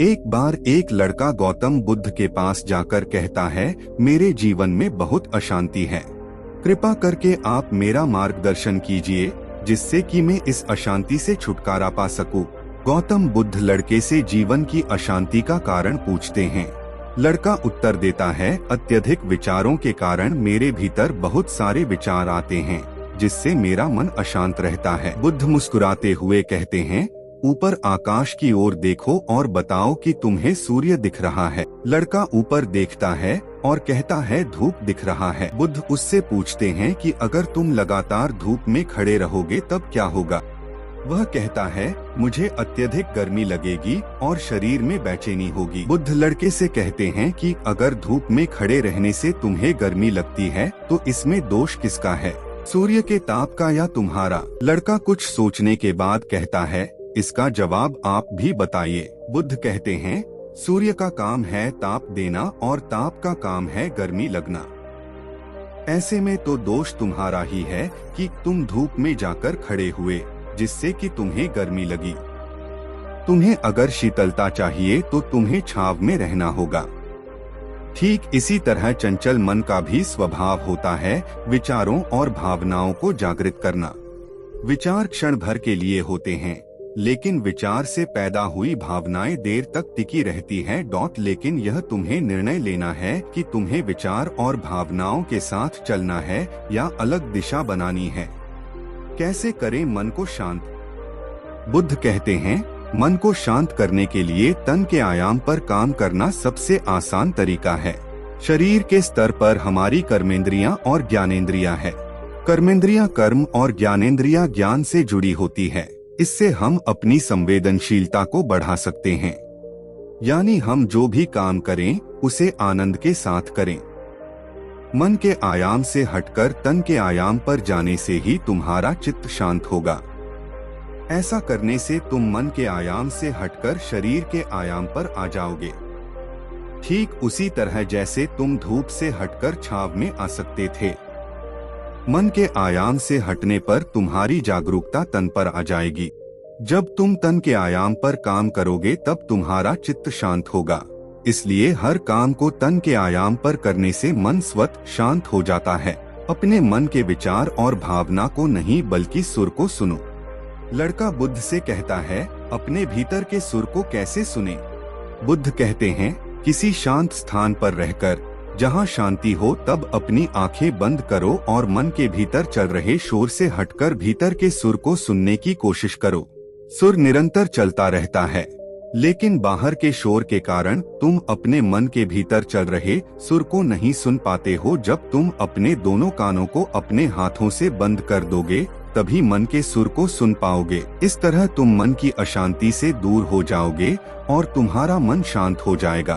एक बार एक लड़का गौतम बुद्ध के पास जाकर कहता है, मेरे जीवन में बहुत अशांति है। कृपा करके आप मेरा मार्गदर्शन कीजिए जिससे कि मैं इस अशांति से छुटकारा पा सकूं। गौतम बुद्ध लड़के से जीवन की अशांति का कारण पूछते हैं। लड़का उत्तर देता है, अत्यधिक विचारों के कारण मेरे भीतर बहुत सारे विचार आते हैं जिससे मेरा मन अशांत रहता है। बुद्ध मुस्कुराते हुए कहते हैं, ऊपर आकाश की ओर देखो और बताओ कि तुम्हें सूर्य दिख रहा है। लड़का ऊपर देखता है और कहता है, धूप दिख रहा है। बुद्ध उससे पूछते हैं कि अगर तुम लगातार धूप में खड़े रहोगे तब क्या होगा। वह कहता है, मुझे अत्यधिक गर्मी लगेगी और शरीर में बेचैनी होगी। बुद्ध लड़के से कहते हैं कि अगर धूप में खड़े रहने से तुम्हें गर्मी लगती है तो इसमें दोष किसका है, सूर्य के ताप का या तुम्हारा। लड़का कुछ सोचने के बाद कहता है, इसका जवाब आप भी बताइए। बुद्ध कहते हैं, सूर्य का काम है ताप देना और ताप का काम है गर्मी लगना। ऐसे में तो दोष तुम्हारा ही है कि तुम धूप में जाकर खड़े हुए जिससे कि तुम्हें गर्मी लगी। तुम्हें अगर शीतलता चाहिए तो तुम्हें छांव में रहना होगा। ठीक इसी तरह चंचल मन का भी स्वभाव होता है विचारों और भावनाओं को जागृत करना। विचार क्षण भर के लिए होते हैं लेकिन विचार से पैदा हुई भावनाएं देर तक टिकी रहती हैं। लेकिन यह तुम्हें निर्णय लेना है कि तुम्हें विचार और भावनाओं के साथ चलना है या अलग दिशा बनानी है। कैसे करें मन को शांत? बुद्ध कहते हैं, मन को शांत करने के लिए तन के आयाम पर काम करना सबसे आसान तरीका है। शरीर के स्तर पर हमारी कर्मेंद्रियां और ज्ञानेंद्रियां है। कर्मेंद्रियां कर्म और ज्ञानेंद्रियां ज्ञान से जुड़ी होती है। इससे हम अपनी संवेदनशीलता को बढ़ा सकते हैं, यानी हम जो भी काम करें उसे आनंद के साथ करें। मन के आयाम से हटकर तन के आयाम पर जाने से ही तुम्हारा चित्त शांत होगा। ऐसा करने से तुम मन के आयाम से हटकर शरीर के आयाम पर आ जाओगे। ठीक उसी तरह जैसे तुम धूप से हटकर छांव में आ सकते थे। मन के आयाम से हटने पर तुम्हारी जागरूकता तन पर आ जाएगी। जब तुम तन के आयाम पर काम करोगे तब तुम्हारा चित्त शांत होगा। इसलिए हर काम को तन के आयाम पर करने से मन स्वतः शांत हो जाता है। अपने मन के विचार और भावना को नहीं बल्कि सुर को सुनो। लड़का बुद्ध से कहता है, अपने भीतर के सुर को कैसे सुने? बुद्ध कहते हैं, किसी शांत स्थान पर रहकर जहाँ शांति हो तब अपनी आंखें बंद करो और मन के भीतर चल रहे शोर से हटकर भीतर के सुर को सुनने की कोशिश करो। सुर निरंतर चलता रहता है लेकिन बाहर के शोर के कारण तुम अपने मन के भीतर चल रहे सुर को नहीं सुन पाते हो। जब तुम अपने दोनों कानों को अपने हाथों से बंद कर दोगे तभी मन के सुर को सुन पाओगे। इस तरह तुम मन की अशांति से दूर हो जाओगे और तुम्हारा मन शांत हो जाएगा।